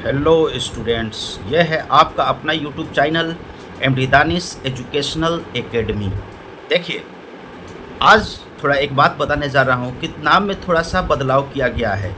Hello students, यह है आपका अपना YouTube channel MD Danish educational academy. देखिए, आज थोड़ा एक बात बताने जा रहा हूँ कि नाम में थोड़ा सा बदलाव किया गया है।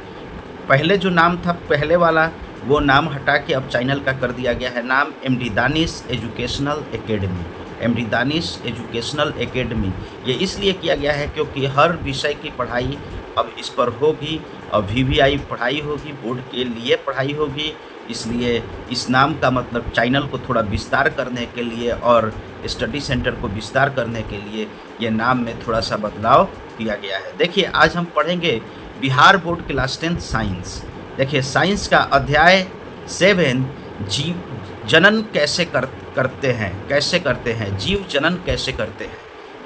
पहले जो नाम था पहले वाला, वो नाम हटा के अब चैनल का कर दिया गया है नाम MD Danish educational academy. MD Danish educational academy ये इसलिए किया गया है क्योंकि हर विषय की पढ़ाई अब इस पर होगी। अब वीवीआई पढ़ाई होगी, बोर्ड के लिए पढ़ाई होगी, इसलिए इस नाम का मतलब चैनल को थोड़ा विस्तार करने के लिए और स्टडी सेंटर को विस्तार करने के लिए ये नाम में थोड़ा सा बदलाव किया गया है। देखिए, आज हम पढ़ेंगे बिहार बोर्ड क्लास 10 साइंस। देखिए, साइंस का अध्याय 7 जीव जनन करते हैं, जीव जनन कैसे करते हैं।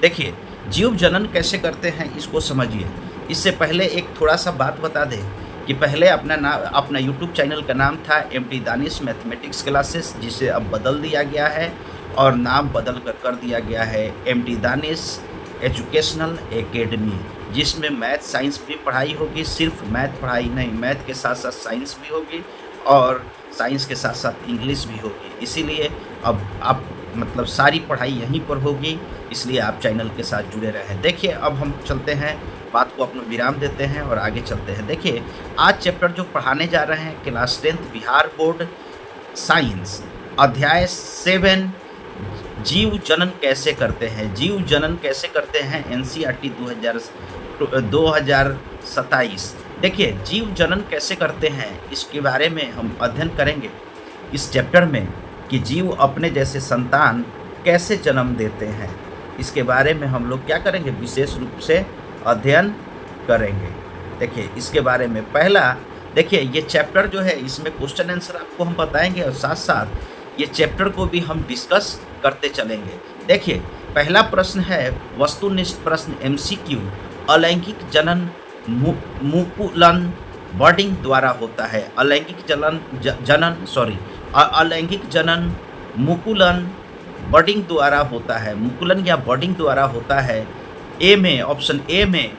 देखिए, जीव जनन कैसे करते हैं इसको समझिए। इससे पहले एक थोड़ा सा बात बता दें कि पहले अपना यूट्यूब चैनल का नाम था एमडी दानिश मैथमेटिक्स क्लासेस, जिसे अब बदल दिया गया है और नाम बदल कर दिया गया है एमडी दानिश एजुकेशनल एकेडमी, जिसमें मैथ साइंस भी पढ़ाई होगी। सिर्फ मैथ पढ़ाई नहीं, मैथ के साथ साथ साइंस भी होगी और साइंस के साथ साथ इंग्लिश भी होगी। इसीलिए अब आप मतलब सारी पढ़ाई यहीं पर होगी, इसलिए आप चैनल के साथ जुड़े रहें। देखिए, अब हम चलते हैं, बात को अपना विराम देते हैं और आगे चलते हैं। देखिए, आज चैप्टर जो पढ़ाने जा रहे हैं क्लास 10 बिहार बोर्ड साइंस, अध्याय 7 जीव जनन कैसे करते हैं। जीव जनन कैसे करते हैं, एनसीईआरटी 2027। देखिए, जीव जनन कैसे करते हैं इसके बारे में हम अध्ययन करेंगे इस चैप्टर में कि जीव अपने जैसे संतान कैसे जन्म देते हैं। इसके बारे में हम लोग क्या करेंगे, विशेष रूप से अध्ययन करेंगे। देखिए, इसके बारे में पहला, देखिए ये चैप्टर जो है इसमें क्वेश्चन आंसर आपको हम बताएंगे और साथ साथ ये चैप्टर को भी हम डिस्कस करते चलेंगे। देखिए, पहला प्रश्न है वस्तुनिष्ठ प्रश्न एमसीक्यू। अलैंगिक जनन मुकुलन बर्डिंग द्वारा होता है। अलैंगिक जनन मुकुलन बर्डिंग द्वारा होता है। मुकुलन या बर्डिंग द्वारा होता है। ए में, ऑप्शन ए में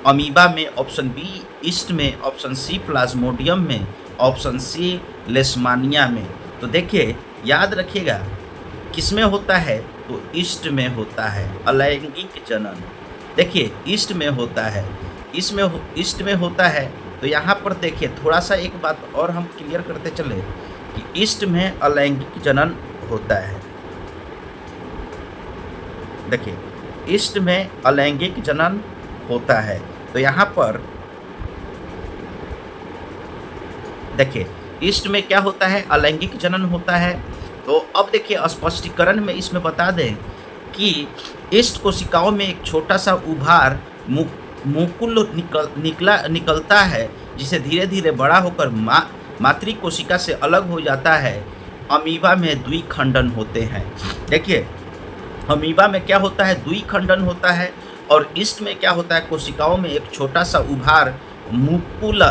अमीबा में, ऑप्शन बी ईस्ट में, ऑप्शन सी प्लाज्मोडियम में, ऑप्शन सी लेशमानिया में। तो देखिए, याद रखिएगा किस में होता है, तो ईस्ट में होता है अलैंगिक जनन। देखिए, ईस्ट में होता है, ईस्ट में होता है। तो यहाँ पर देखिए थोड़ा सा एक बात और हम क्लियर करते चले कि ईस्ट में अलैंगिक जनन होता है। देखिए, ईस्ट में अलैंगिक जनन होता है। तो यहाँ पर देखिए, ईस्ट में क्या होता है, अलैंगिक जनन होता है। तो अब देखिए, स्पष्टीकरण में इसमें बता दें कि ईस्ट कोशिकाओं में एक छोटा सा उभार मुकुल निकलता है, जिसे धीरे धीरे बड़ा होकर मातृ कोशिका से अलग हो जाता है। अमीबा में द्विखंडन होते हैं। देखिए, अमीबा में क्या होता है, द्विखंडन होता है। और ईस्ट में क्या होता है, कोशिकाओं में एक छोटा सा उभार मुकुल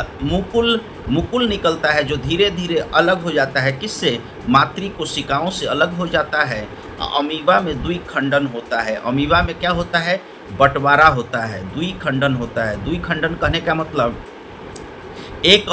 निकलता है, जो धीरे धीरे अलग हो जाता है। किससे, मातृ कोशिकाओं से अलग हो जाता है। अमीबा में द्विखंडन होता है। अमीबा में क्या होता है, बंटवारा होता है, द्विखंडन होता है। द्विखंडन कहने का मतलब एक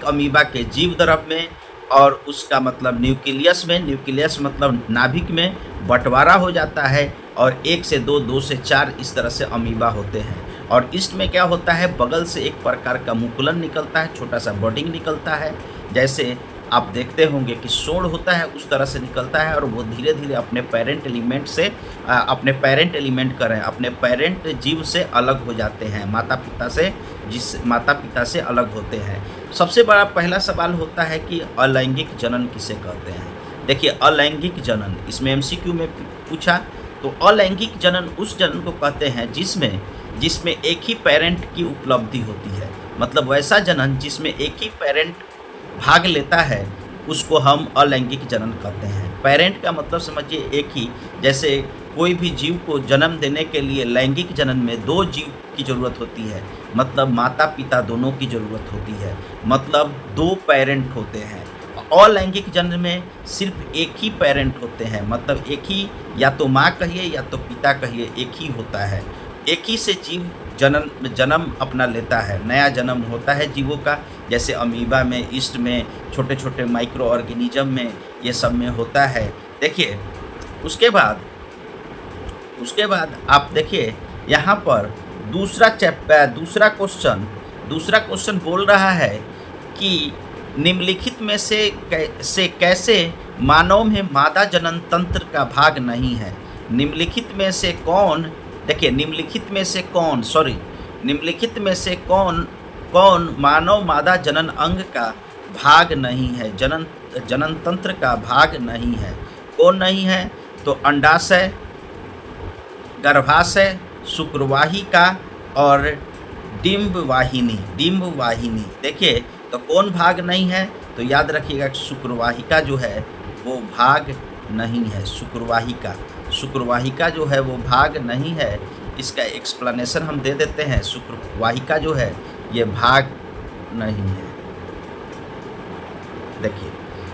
अमीबा के जीव द्रव में और उसका मतलब न्यूक्लियस में, न्यूक्लियस मतलब नाभिक में बंटवारा हो जाता है। और 1 से 2, 2 से 4 इस तरह से अमीबा होते हैं। और ईस्ट में क्या होता है, बगल से एक प्रकार का मुकुलन निकलता है, छोटा सा बर्डिंग निकलता है। जैसे आप देखते होंगे कि सोड़ होता है, उस तरह से निकलता है और वो धीरे धीरे अपने पेरेंट जीव से अलग हो जाते हैं, माता पिता से अलग होते हैं। सबसे बड़ा पहला सवाल होता है कि अलैंगिक जनन किसे कहते हैं। देखिए, अलैंगिक जनन इसमें एमसीक्यू में पूछा, तो अलैंगिक जनन उस जनन को कहते हैं जिसमें एक ही पेरेंट की उपलब्धि होती है। मतलब वैसा जनन जिसमें एक ही पेरेंट भाग लेता है, उसको हम अलैंगिक जनन कहते हैं। पेरेंट का मतलब समझिए एक ही, जैसे कोई भी जीव को जन्म देने के लिए लैंगिक जनन में 2 जीव की ज़रूरत होती है, मतलब माता पिता दोनों की ज़रूरत होती है, मतलब 2 पेरेंट होते हैं। अलैंगिक जनन में सिर्फ एक ही पेरेंट होते हैं, मतलब एक ही, या तो माँ कहिए या तो पिता कहिए, एक ही होता है। एक ही से जीव जन्म जन्म अपना लेता है, नया जन्म होता है जीवों का, जैसे अमीबा में, ईस्ट में, छोटे छोटे माइक्रो ऑर्गेनिज्म में, ये सब में होता है। देखिए उसके बाद आप देखिए यहाँ पर दूसरा क्वेश्चन बोल रहा है कि निम्नलिखित में से कैसे मानव में मादा जनन तंत्र का भाग नहीं है। निम्नलिखित में से कौन, देखिए निम्नलिखित में से कौन मानव मादा जनन अंग का भाग नहीं है, जनन तंत्र का भाग नहीं है। कौन नहीं है? तो अंडाशय, गर्भाशय, शुक्रवाहिका और डिंब वाहिनी। देखिए तो कौन भाग नहीं है? तो याद रखिएगा शुक्रवाहिका जो है वो भाग नहीं है। शुक्रवाहिका जो है वो भाग नहीं है। इसका एक्सप्लेनेशन हम दे देते हैं। शुक्रवाहिका जो है ये भाग नहीं है। देखिए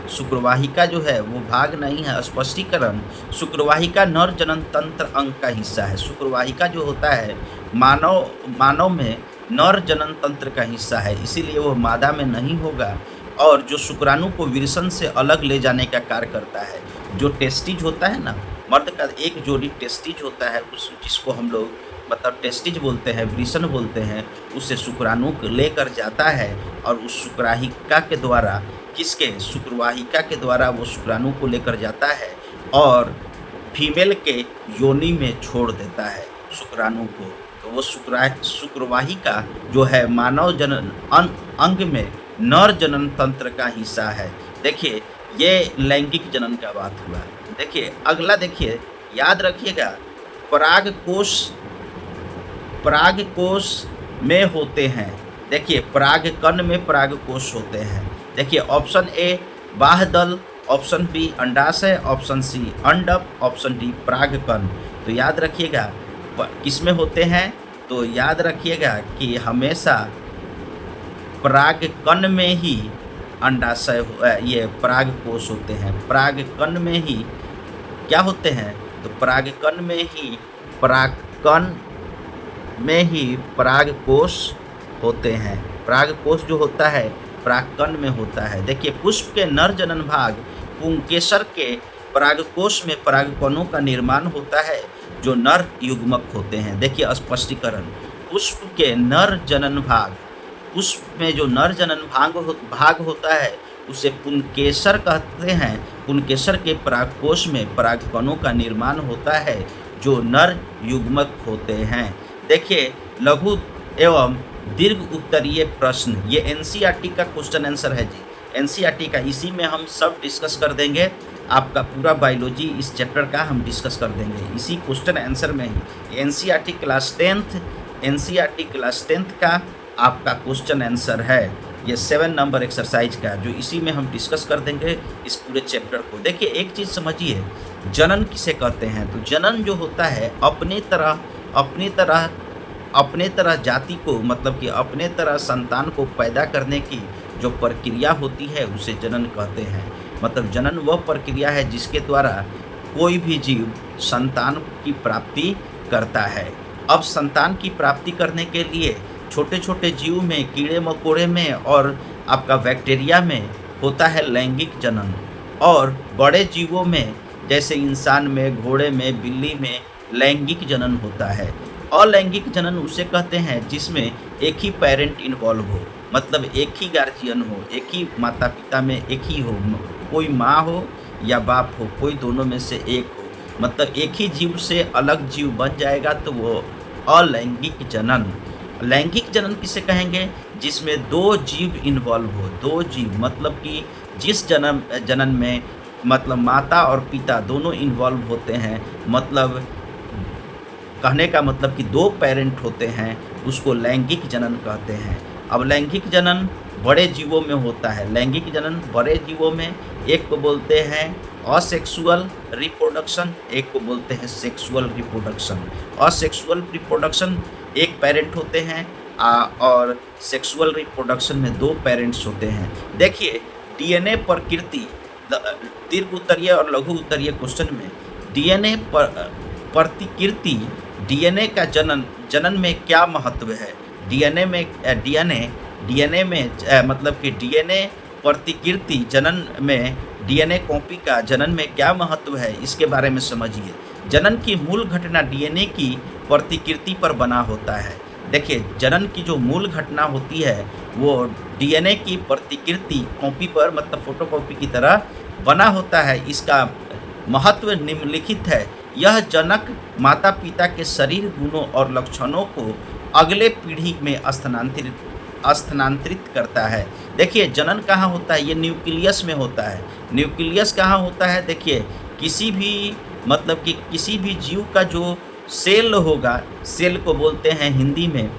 शुक्रवाहिका जो है वो भाग नहीं है। स्पष्टीकरण, शुक्रवाहिका नर जनन तंत्र अंग का हिस्सा है। शुक्रवाहिका जो होता है मानव में नर जनन तंत्र का हिस्सा है, इसीलिए वो मादा में नहीं होगा। और जो शुक्राणु को विरसन से अलग ले जाने का कार्य करता है। जो टेस्टिज होता है ना, मर्द का एक जोड़ी टेस्टिज होता है, उस जिसको हम लोग मतलब टेस्टिज बोलते हैं, विरसन बोलते हैं, उससे शुक्राणु लेकर जाता है और उस शुक्रवाहिका के द्वारा शुक्रवाहिका के द्वारा वो शुक्राणु को लेकर जाता है और फीमेल के योनि में छोड़ देता है शुक्राणु को। तो वो शुक्रवाहिका जो है मानव जनन अंग में नर जनन तंत्र का हिस्सा है। देखिए ये लैंगिक जनन का बात हुआ। देखिए अगला, देखिए याद रखिएगा, परागकोश में होते हैं। देखिए परागकण में परागकोश होते हैं। देखिए ऑप्शन ए बाह्यदल, ऑप्शन बी अंडाशय, ऑप्शन सी अंडक, ऑप्शन डी परागकण। तो याद रखिएगा किस में होते हैं? तो याद रखिएगा कि हमेशा परागकण में ही अंडाशय ये परागकोश होते हैं। परागकण में ही क्या होते हैं? तो परागकण में ही परागकोश होते हैं। परागकोश जो होता है परागकण में होता है। देखिए पुष्प के नर जनन भाग पुंकेसर के परागकोश में परागकणों का निर्माण होता है जो नर युग्मक होते हैं। देखिए स्पष्टीकरण, पुष्प में जो नर जनन भाग होता है उसे पुंकेसर कहते हैं। पुंकेसर के परागकोश में परागकणों का निर्माण होता है जो नर युग्मक होते हैं। देखिए लघु एवं दीर्घ उत्तरीय प्रश्न, ये एनसीईआरटी का क्वेश्चन आंसर है जी, एनसीईआरटी का। इसी में हम सब डिस्कस कर देंगे। आपका पूरा बायोलॉजी इस चैप्टर का हम डिस्कस कर देंगे इसी क्वेश्चन आंसर में ही। एनसीईआरटी क्लास 10th का आपका क्वेश्चन आंसर है ये 7 नंबर एक्सरसाइज का, जो इसी में हम डिस्कस कर देंगे इस पूरे चैप्टर को। देखिए एक चीज़ समझिए, जनन किसे कहते हैं? तो जनन जो होता है अपने तरह जाति को, मतलब कि अपने तरह संतान को पैदा करने की जो प्रक्रिया होती है उसे जनन कहते हैं। मतलब जनन वह प्रक्रिया है जिसके द्वारा कोई भी जीव संतान की प्राप्ति करता है। अब संतान की प्राप्ति करने के लिए छोटे छोटे जीव में, कीड़े मकोड़े में और आपका बैक्टीरिया में होता है लैंगिक जनन, और बड़े जीवों में जैसे इंसान में, घोड़े में, बिल्ली में लैंगिक जनन होता है। अलैंगिक जनन उसे कहते हैं जिसमें एक ही पेरेंट इन्वॉल्व हो, मतलब एक ही गार्जियन हो, एक ही माता पिता में एक ही हो, कोई माँ हो या बाप हो, कोई दोनों में से एक हो, मतलब एक ही जीव से अलग जीव बन जाएगा तो वो अलैंगिक जनन। लैंगिक जनन किसे कहेंगे? जिसमें 2 जीव इन्वॉल्व हो। 2 जीव मतलब कि जिस जनन में मतलब माता और पिता दोनों इन्वॉल्व होते हैं, मतलब कहने का मतलब कि 2 पेरेंट होते हैं, उसको लैंगिक जनन कहते हैं। अब लैंगिक जनन बड़े जीवों में होता है। लैंगिक जनन बड़े जीवों में एक को बोलते हैं असेक्सुअल रिप्रोडक्शन, एक को बोलते हैं सेक्सुअल रिप्रोडक्शन। असेक्सुअल रिप्रोडक्शन एक पेरेंट होते हैं और सेक्सुअल रिप्रोडक्शन में 2 पेरेंट्स होते हैं। देखिए डीएनए प्रकृति, दीर्घ उत्तरीय और लघु उत्तरीय क्वेश्चन में डीएनए प्रतिकृति डीएनए का जनन में क्या महत्व है, डीएनए में डीएनए में मतलब कि डीएनए प्रतिकृति जनन में डीएनए कॉपी का जनन में क्या महत्व है, इसके बारे में समझिए। जनन की मूल घटना डीएनए की प्रतिकृति पर बना होता है। देखिए, जनन की जो मूल घटना होती है वो डीएनए की प्रतिकृति कॉपी पर मतलब फोटोकॉपी की तरह बना होता है। इसका महत्व निम्नलिखित है। यह जनक माता पिता के शरीर गुणों और लक्षणों को अगले पीढ़ी में स्थानांतरित करता है। देखिए, जनन कहाँ होता है, ये न्यूक्लियस में होता है। न्यूक्लियस कहाँ होता है, देखिए किसी भी मतलब कि किसी भी जीव का जो सेल होगा, सेल को बोलते हैं हिंदी में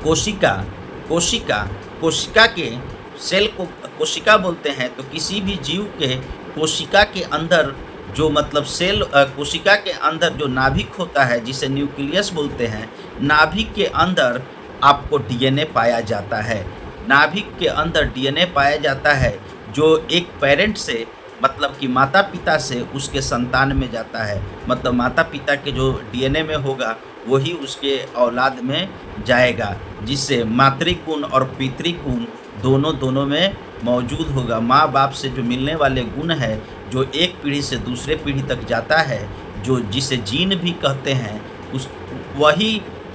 कोशिका। कोशिका के सेल को कोशिका बोलते हैं। तो किसी भी जीव के कोशिका के अंदर जो मतलब सेल कोशिका के अंदर जो नाभिक होता है जिसे न्यूक्लियस बोलते हैं, नाभिक के अंदर आपको डीएनए पाया जाता है। नाभिक के अंदर डीएनए पाया जाता है जो एक पेरेंट से मतलब कि माता पिता से उसके संतान में जाता है। मतलब माता पिता के जो डीएनए में होगा वही उसके औलाद में जाएगा, जिससे मातृगुण और पितृगुण दोनों में मौजूद होगा। माँ बाप से जो मिलने वाले गुण है जो एक पीढ़ी से दूसरे पीढ़ी तक जाता है, जो जिसे जीन भी कहते हैं, उस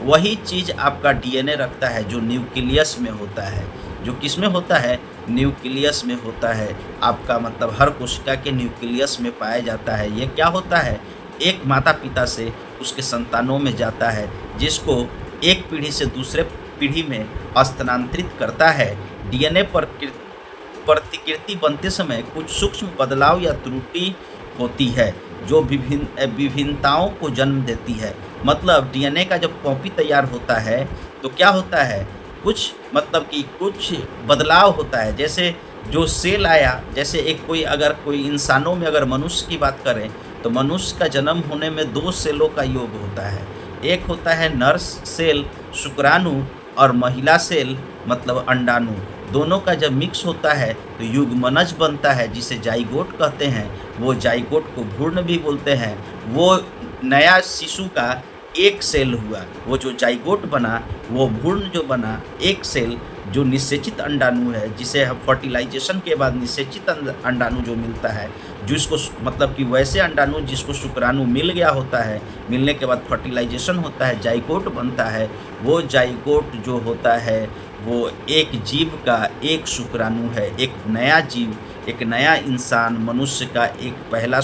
वही चीज़ आपका डीएनए रखता है जो न्यूक्लियस में होता है। जो किस में होता है, न्यूक्लियस में होता है। आपका मतलब हर कोशिका के न्यूक्लियस में पाया जाता है। ये क्या होता है, एक माता पिता से उसके संतानों में जाता है, जिसको एक पीढ़ी से दूसरे पीढ़ी में स्थानांतरित करता है। डीएनए पर प्रतिकृति बनते समय कुछ सूक्ष्म बदलाव या त्रुटि होती है जो विभिन्नताओं को जन्म देती है। मतलब डीएनए का जब कॉपी तैयार होता है तो क्या होता है, कुछ मतलब कि कुछ बदलाव होता है। जैसे जो सेल आया, जैसे एक कोई इंसानों में अगर मनुष्य की बात करें तो मनुष्य का जन्म होने में 2 सेलों का योग होता है। एक होता है नर सेल शुक्राणु और महिला सेल मतलब अंडाणु। दोनों का जब मिक्स होता है तो युग्मनज बनता है जिसे जाइगोट कहते हैं। वो जाइगोट को भ्रूण भी बोलते हैं। वो नया शिशु का एक सेल हुआ, वो जो जाइगोट बना, वो भ्रूण जो बना, एक सेल जो निषेचित अंडाणु है, जिसे हम फर्टिलाइजेशन के बाद निषेचित अंडाणु जो मिलता है, जिसको मतलब कि वैसे अंडाणु जिसको शुक्राणु मिल गया होता है, मिलने के बाद फर्टिलाइजेशन होता है, जाइगोट बनता है। वो जाइगोट जो होता है वो एक जीव का एक शुक्राणु है। एक नया जीव, एक नया इंसान, मनुष्य का एक पहला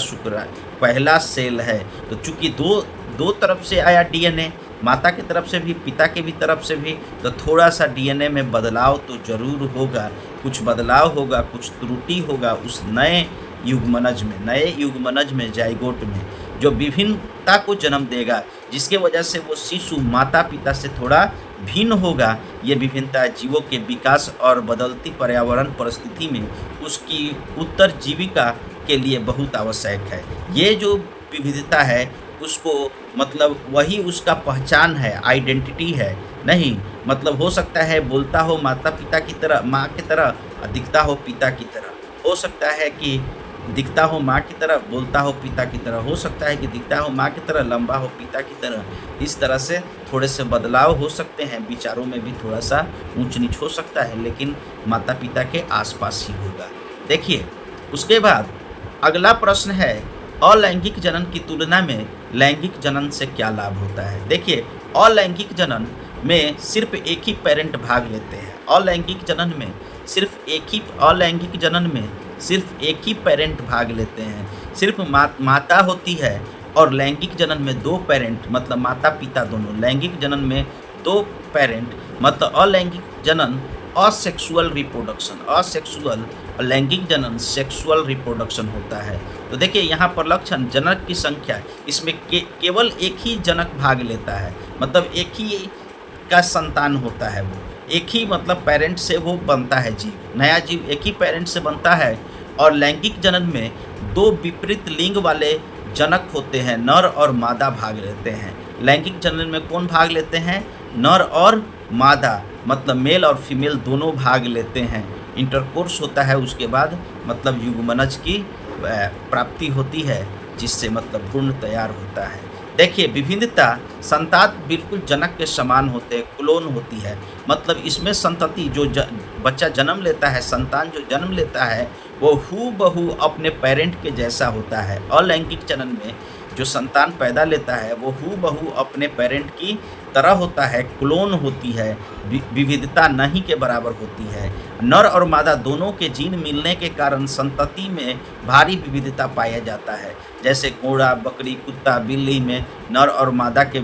सेल है। तो चूँकि दो तरफ से आया डीएनए, माता की तरफ से भी पिता के भी तरफ से भी, तो थोड़ा सा डीएनए में बदलाव तो जरूर होगा। कुछ बदलाव होगा, कुछ त्रुटि होगा उस नए युग्मनज में जाइगोट में, जो विभिन्नता को जन्म देगा, जिसके वजह से वो शिशु माता पिता से थोड़ा भिन्न होगा। ये विभिन्नता जीवों के विकास और बदलती पर्यावरण परिस्थिति में उसकी उत्तरजीविका के लिए बहुत आवश्यक है। ये जो विविधता है उसको मतलब वही उसका पहचान है, आइडेंटिटी है। नहीं मतलब हो सकता है बोलता हो माता पिता की तरह, माँ की तरह, दिखता हो पिता की तरह। हो सकता है कि दिखता हो माँ की तरह, बोलता हो पिता की तरह। हो सकता है कि दिखता हो माँ की तरह, लंबा हो पिता की तरह। इस तरह से थोड़े से बदलाव हो सकते हैं, विचारों में भी थोड़ा सा ऊंच नीच हो सकता है, लेकिन माता पिता के आसपास ही होगा। देखिए, उसके बाद अगला प्रश्न है, अलैंगिक जनन की तुलना में लैंगिक जनन से क्या लाभ होता है। देखिए, अलैंगिक जनन में सिर्फ एक ही पेरेंट भाग लेते हैं। अलैंगिक जनन में सिर्फ एक ही पेरेंट भाग लेते हैं। सिर्फ माता होती है। और लैंगिक जनन में 2 पेरेंट मतलब माता पिता दोनों। लैंगिक जनन में 2 पेरेंट मतलब अलैंगिक जनन असेक्सुअल रिप्रोडक्शन, लैंगिक जनन सेक्सुअल रिप्रोडक्शन होता है। तो देखिए यहाँ पर लक्षण, जनक की संख्या, इसमें केवल एक ही जनक भाग लेता है। मतलब एक ही का संतान होता है, वो एक ही मतलब पेरेंट से वो बनता है जीव, नया जीव एक ही पेरेंट से बनता है। और लैंगिक जनन में 2 विपरीत लिंग वाले जनक होते हैं, नर और मादा भाग लेते हैं। लैंगिक जनन में कौन भाग लेते हैं, नर और मादा, मतलब मेल और फीमेल दोनों भाग लेते हैं। इंटरकोर्स होता है, उसके बाद मतलब युग्मनज की प्राप्ति होती है, जिससे मतलब भ्रूण तैयार होता है। देखिए विभिन्नता संतान बिल्कुल जनक के समान होते हैं, क्लोन होती है। मतलब इसमें संतति जो बच्चा जन्म लेता है, संतान जो जन्म लेता है, वो हूबहू अपने पेरेंट के जैसा होता है। अलैंगिक जनन में जो संतान पैदा लेता है वो हूबहू अपने पेरेंट की तरह होता है, क्लोन होती है, विविधता नहीं के बराबर होती है। नर और मादा दोनों के जीन मिलने के कारण संतति में भारी विविधता पाया जाता है। जैसे घोड़ा, बकरी, कुत्ता, बिल्ली में नर और मादा के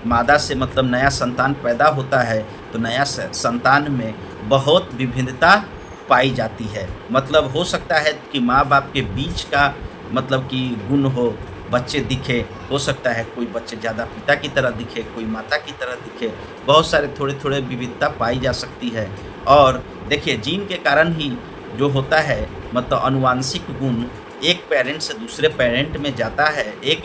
मादा से मतलब नया संतान पैदा होता है, तो नया संतान में बहुत विभिन्नता पाई जाती है। मतलब हो सकता है कि माँ बाप के बीच का मतलब कि गुण हो, बच्चे दिखे, हो सकता है कोई बच्चे ज़्यादा पिता की तरह दिखे, कोई माता की तरह दिखे, बहुत सारे थोड़े-थोड़े विविधता पाई जा सकती है। और देखिए जीन के कारण ही जो होता है मतलब आनुवांशिक गुण एक पेरेंट से दूसरे पेरेंट में जाता है, एक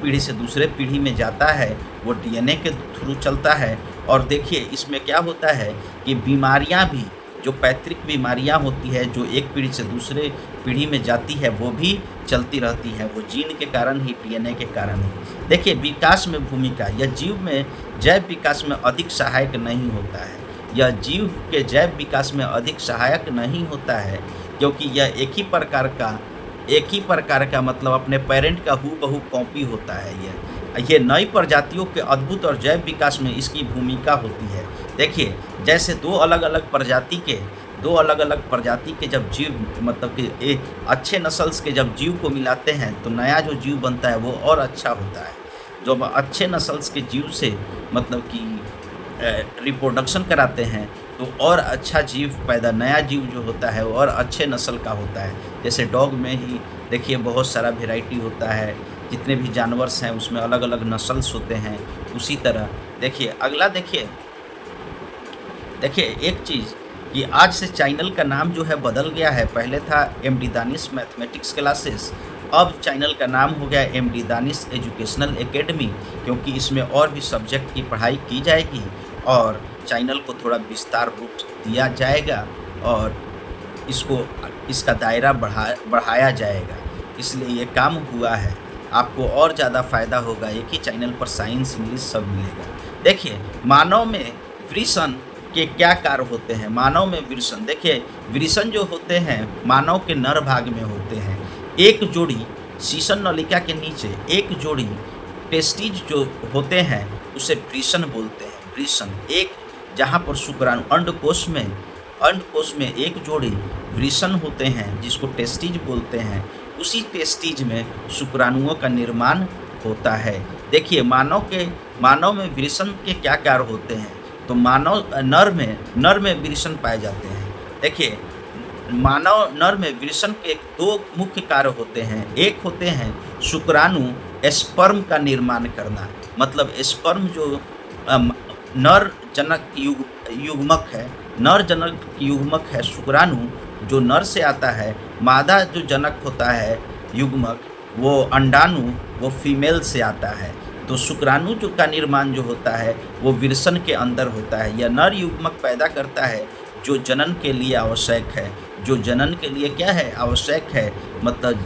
पीढ़ी से दूसरे पीढ़ी में जाता है, वो डीएनए के थ्रू चलता है। और देखिए इसमें क्या होता है कि बीमारियाँ भी जो पैतृक बीमारियाँ होती है जो एक पीढ़ी से दूसरे पीढ़ी में जाती है वो भी चलती रहती है, वो जीन के कारण ही, डीएनए के कारण ही। देखिए विकास में भूमिका, यह जीव में जैव विकास में अधिक सहायक नहीं होता है। यह जीव के जैव विकास में अधिक सहायक नहीं होता है क्योंकि यह एक ही प्रकार का मतलब अपने पेरेंट का हूबहू कॉपी होता है। ये नई प्रजातियों के अद्भुत और जैव विकास में इसकी भूमिका होती है। देखिए जैसे दो अलग अलग प्रजाति के जब जीव मतलब कि अच्छे नस्ल्स के जब जीव को मिलाते हैं तो नया जो जीव बनता है वो और अच्छा होता है। जब अच्छे नस्ल्स के जीव से मतलब कि रिप्रोडक्शन कराते हैं तो और अच्छा जीव पैदा, नया जीव जो होता है वो और अच्छे नस्ल का होता है। जैसे डॉग में ही देखिए बहुत सारा वेराइटी होता है, जितने भी जानवर्स हैं उसमें अलग अलग नस्ल्स होते हैं। उसी तरह देखिए अगला देखिए एक चीज़ कि आज से चैनल का नाम जो है बदल गया है। पहले था एमडी दानिश मैथमेटिक्स क्लासेस, अब चैनल का नाम हो गया एमडी दानिश एजुकेशनल एकेडमी, क्योंकि इसमें और भी सब्जेक्ट की पढ़ाई की जाएगी और चैनल को थोड़ा विस्तार रूप दिया जाएगा और इसका दायरा बढ़ाया जाएगा। इसलिए ये काम हुआ है, आपको और ज़्यादा फ़ायदा होगा। एक ही चैनल पर साइंस, इंग्लिश सब मिलेगा। देखिए मानव में वृषण के क्या कार्य होते हैं। मानव में वृषण, देखिए वृषण जो होते हैं मानव के नर भाग में होते हैं। एक जोड़ी शीशन नलिका के नीचे एक जोड़ी टेस्टिज जो होते हैं उसे वृषण बोलते हैं। वृषण एक जहाँ पर शुक्राणु अंडकोश में एक जोड़ी वृषण होते हैं जिसको टेस्टिज बोलते हैं। उसी टेस्टिज में शुक्राणुओं का निर्माण होता है। देखिए मानव में वृषण के क्या कार्य होते हैं। तो नर में वृषण पाए जाते हैं। देखिए मानव नर में वृषण के दो मुख्य कार्य होते हैं। एक होते हैं शुक्राणु स्पर्म का निर्माण करना, मतलब स्पर्म जो नर जनक युग्मक है शुक्राणु जो नर से आता है, मादा जो जनक होता है युग्मक वो अंडाणु वो फीमेल से आता है। तो शुक्राणु जो का निर्माण जो होता है वो वृषण के अंदर होता है। यह नर युग्मक पैदा करता है जो जनन के लिए आवश्यक है, जो जनन के लिए क्या है आवश्यक है, मतलब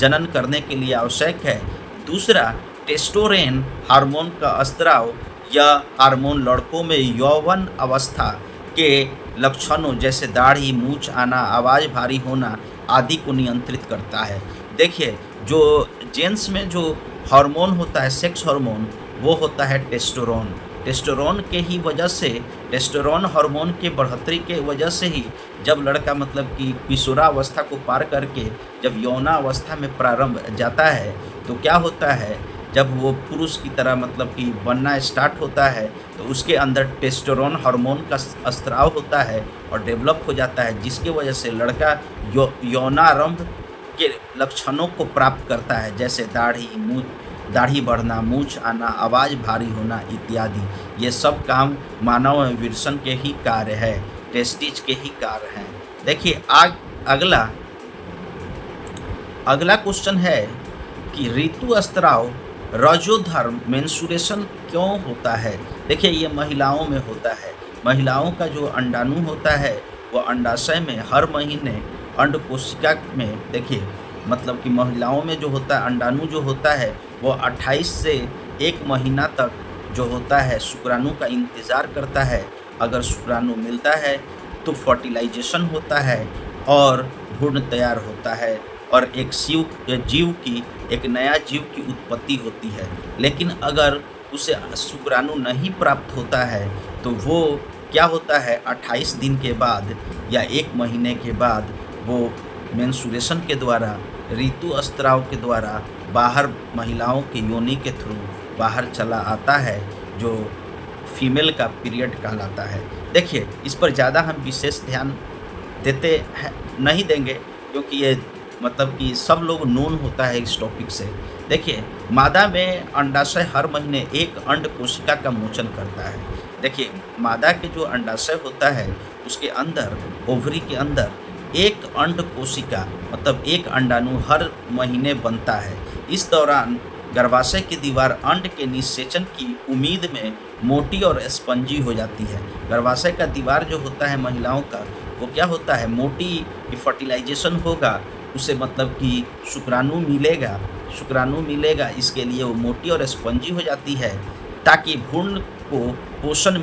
जनन करने के लिए आवश्यक है। दूसरा टेस्टोरेन हार्मोन का स्राव, यह हार्मोन लड़कों में यौवन अवस्था के लक्षणों जैसे दाढ़ी, मूछ आना, आवाज़ भारी होना आदि को नियंत्रित करता है। देखिए जो जेंट्स में जो हार्मोन होता है सेक्स हार्मोन वो होता है टेस्टोरोन। टेस्टोरोन के ही वजह से, टेस्टोरोन हार्मोन के बढ़ोतरी के वजह से ही जब लड़का मतलब कि किशोरावस्था को पार करके जब यौनावस्था में प्रारंभ जाता है तो क्या होता है, जब वो पुरुष की तरह मतलब कि बनना स्टार्ट होता है तो उसके अंदर टेस्टोरोन हार्मोन का स्राव होता है और डेवलप हो जाता है, जिसकी वजह से लड़का यौनारंभ के लक्षणों को प्राप्त करता है, जैसे दाढ़ी बढ़ना, मूछ आना, आवाज़ भारी होना इत्यादि। ये सब काम मानव में वृषण के ही कार्य है, टेस्टिज के ही कार्य हैं। देखिए अगला क्वेश्चन है कि ऋतु स्राव रजोधर्म मेंस्ट्रुएशन क्यों होता है। देखिए ये महिलाओं में होता है। महिलाओं का जो अंडाणु होता है वो अंडाशय में हर महीने अंड कोशिका में देखिए मतलब कि महिलाओं में जो होता है अंडाणु जो होता है वो 28 से 1 महीना तक जो होता है शुक्राणु का इंतज़ार करता है। अगर शुक्राणु मिलता है तो फर्टिलाइजेशन होता है और भ्रूण तैयार होता है और एक जीव की एक नया जीव की उत्पत्ति होती है। लेकिन अगर उसे शुक्राणु नहीं प्राप्त होता है तो वो क्या होता है 28 दिन के बाद या 1 महीने के बाद वो मेंस्ट्रुएशन के द्वारा ऋतु स्त्राव के द्वारा बाहर महिलाओं के योनि के थ्रू बाहर चला आता है, जो फीमेल का पीरियड कहलाता है। देखिए, इस पर ज़्यादा हम विशेष ध्यान देते हैं नहीं देंगे, क्योंकि ये मतलब कि सब लोग नोन होता है इस टॉपिक से। देखिए, मादा में अंडाशय हर महीने एक अंड कोशिका का मोचन करता है। देखिए, मादा के जो अंडाशय होता है उसके अंदर, ओवरी के अंदर एक अंड कोशिका मतलब एक अंडाणु हर महीने बनता है। इस दौरान गर्भाशय की दीवार अंड के निषेचन की उम्मीद में मोटी और स्पंजी हो जाती है। गर्भाशय का दीवार जो होता है महिलाओं का वो क्या होता है, मोटी, कि फर्टिलाइजेशन होगा, उसे मतलब कि शुक्राणु मिलेगा, इसके लिए वो मोटी और स्पंजी हो जाती है ताकि भ्रूण को पोषण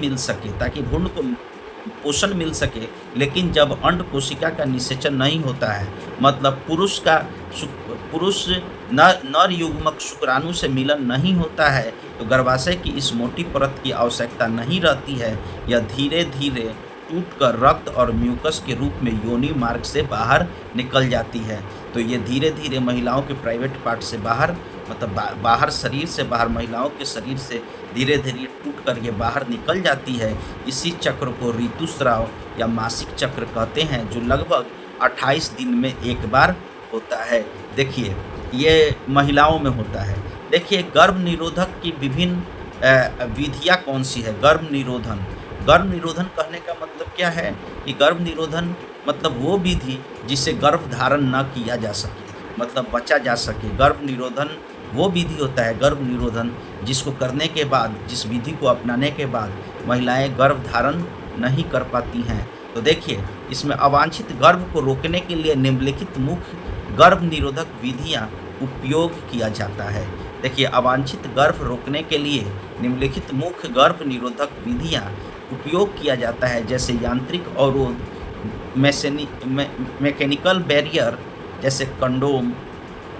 मिल सके। लेकिन जब अंड कोशिका का निषेचन नहीं होता है, मतलब पुरुष नर युग्मक शुक्राणु से मिलन नहीं होता है, तो गर्भाशय की इस मोटी परत की आवश्यकता नहीं रहती है। यह धीरे धीरे टूटकर रक्त और म्यूकस के रूप में योनि मार्ग से बाहर निकल जाती है। तो ये धीरे धीरे महिलाओं के प्राइवेट पार्ट से बाहर, मतलब बाहर शरीर से बाहर, महिलाओं के शरीर से धीरे धीरे टूट कर ये बाहर निकल जाती है। इसी चक्र को ऋतुस्राव या मासिक चक्र कहते हैं, जो लगभग 28 दिन में एक बार होता है। देखिए, ये महिलाओं में होता है। देखिए, गर्भ निरोधक की विभिन्न विधियाँ कौन सी है। गर्भ निरोधन कहने का मतलब क्या है कि गर्भ निरोधन मतलब वो विधि जिससे गर्भ धारण न किया जा सके, मतलब बचा जा सके। गर्भ निरोधन वो विधि होता है, गर्भ निरोधन, जिसको करने के बाद, जिस विधि को अपनाने के बाद महिलाएं गर्भ धारण नहीं कर पाती हैं। तो देखिए, इसमें अवांछित गर्भ को रोकने के लिए निम्नलिखित मुख्य गर्भ निरोधक विधियाँ उपयोग किया जाता है। देखिए, अवांछित गर्भ रोकने के लिए निम्नलिखित मुख्य गर्भ निरोधक विधियाँ उपयोग किया जाता है, जैसे यांत्रिक अवरोध, मैकेनिकल बैरियर जैसे कंडोम,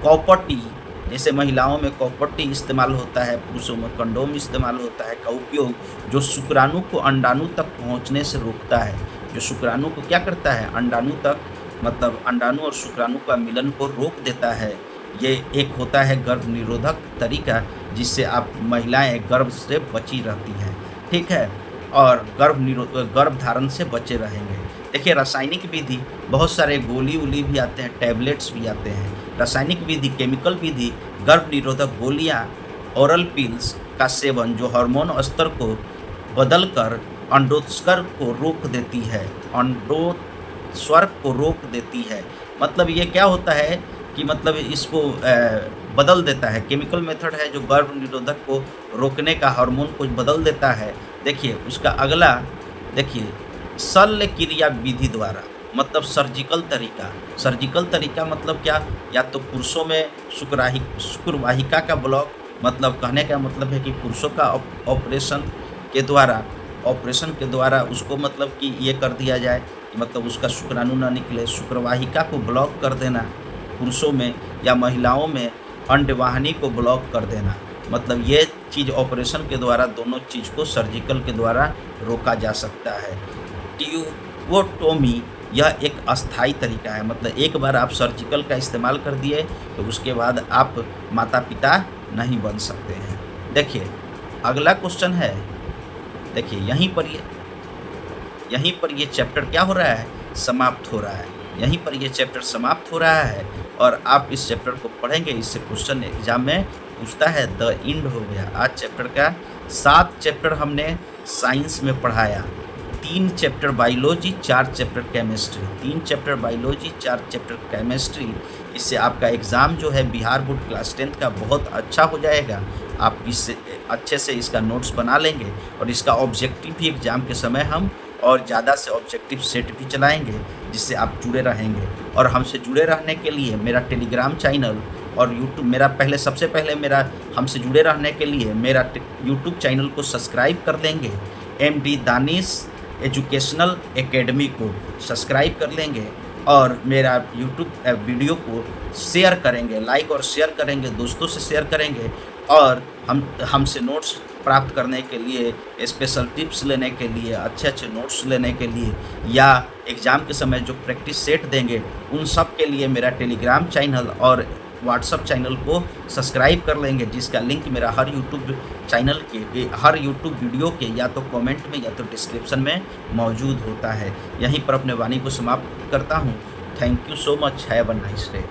कॉपर-टी, जैसे महिलाओं में कॉपर-टी इस्तेमाल होता है, पुरुषों में कंडोम इस्तेमाल होता है, का उपयोग जो शुक्राणु को अंडाणु तक पहुंचने से रोकता है। जो शुक्राणु को क्या करता है, अंडाणु तक, मतलब अंडाणु और शुक्राणु का मिलन को रोक देता है। ये एक होता है गर्भ निरोधक तरीका, जिससे आप महिलाएं गर्भ से बची रहती हैं, ठीक है, और गर्भ धारण से बचे रहेंगे। देखिए, रासायनिक विधि, बहुत सारे गोली भी आते हैं, टैबलेट्स भी आते हैं। रासायनिक विधि, केमिकल विधि, गर्भ निरोधक गोलियाँ, ओरल पिल्स का सेवन जो हार्मोन स्तर को बदलकर अंडोत्सर्ग को रोक देती है। मतलब ये क्या होता है कि मतलब इसको बदल देता है। केमिकल मेथड है जो गर्भ निरोधक को रोकने का, हार्मोन को बदल देता है। देखिए, उसका अगला, देखिए, शल्य क्रिया विधि द्वारा, मतलब सर्जिकल तरीका मतलब क्या, या तो पुरुषों में शुक्रवाहिका का ब्लॉक, मतलब कहने का मतलब है कि पुरुषों का ऑपरेशन के द्वारा उसको मतलब कि ये कर दिया जाए, मतलब उसका शुक्राणु ना निकले, शुक्रवाहिका को ब्लॉक कर देना पुरुषों में, या महिलाओं में अंडवाहिनी को ब्लॉक कर देना। मतलब ये चीज़ ऑपरेशन के द्वारा, दोनों चीज़ को सर्जिकल के द्वारा रोका जा सकता है। ट्यूबोटोमी, यह एक अस्थायी तरीका है, मतलब एक बार आप सर्जिकल का इस्तेमाल कर दिए तो उसके बाद आप माता पिता नहीं बन सकते हैं। देखिए, अगला क्वेश्चन है, देखिए यहीं पर ये चैप्टर क्या हो रहा है, समाप्त हो रहा है। यहीं पर ये चैप्टर समाप्त हो रहा है और आप इस चैप्टर को पढ़ेंगे। इससे क्वेश्चन एग्जाम में पूछता है, द एंड हो गया। आज चैप्टर का 7 चैप्टर हमने साइंस में पढ़ाया, 3 chapter biology, 4 chapter chemistry, 3 chapter biology, 4 chapter chemistry. इससे आपका एग्ज़ाम जो है बिहार बोर्ड क्लास 10 का बहुत अच्छा हो जाएगा। आप इससे अच्छे से इसका नोट्स बना लेंगे और इसका ऑब्जेक्टिव भी एग्ज़ाम के समय हम और ज़्यादा से ऑब्जेक्टिव सेट भी चलाएँगे, जिससे आप जुड़े रहेंगे। और हमसे जुड़े रहने के लिए मेरा टेलीग्राम चैनल और यूट्यूब मेरा पहले सबसे पहले मेरा हमसे जुड़े रहने के लिए मेरा यूट्यूब चैनल को सब्सक्राइब कर लेंगे। एमडी दानिश एजुकेशनल एकेडमी को सब्सक्राइब कर लेंगे और मेरा यूट्यूब वीडियो को शेयर करेंगे, लाइक और शेयर करेंगे, दोस्तों से शेयर करेंगे। और हमसे नोट्स प्राप्त करने के लिए, स्पेशल टिप्स लेने के लिए, अच्छे नोट्स लेने के लिए या एग्ज़ाम के समय जो प्रैक्टिस सेट देंगे, उन सब के लिए मेरा टेलीग्राम चैनल और व्हाट्सअप चैनल को सब्सक्राइब कर लेंगे, जिसका लिंक मेरा हर यूट्यूब चैनल के हर यूट्यूब वीडियो के या तो कमेंट में या तो डिस्क्रिप्शन में मौजूद होता है। यहीं पर अपने वाणी को समाप्त करता हूँ। Thank you so much. Have a nice day.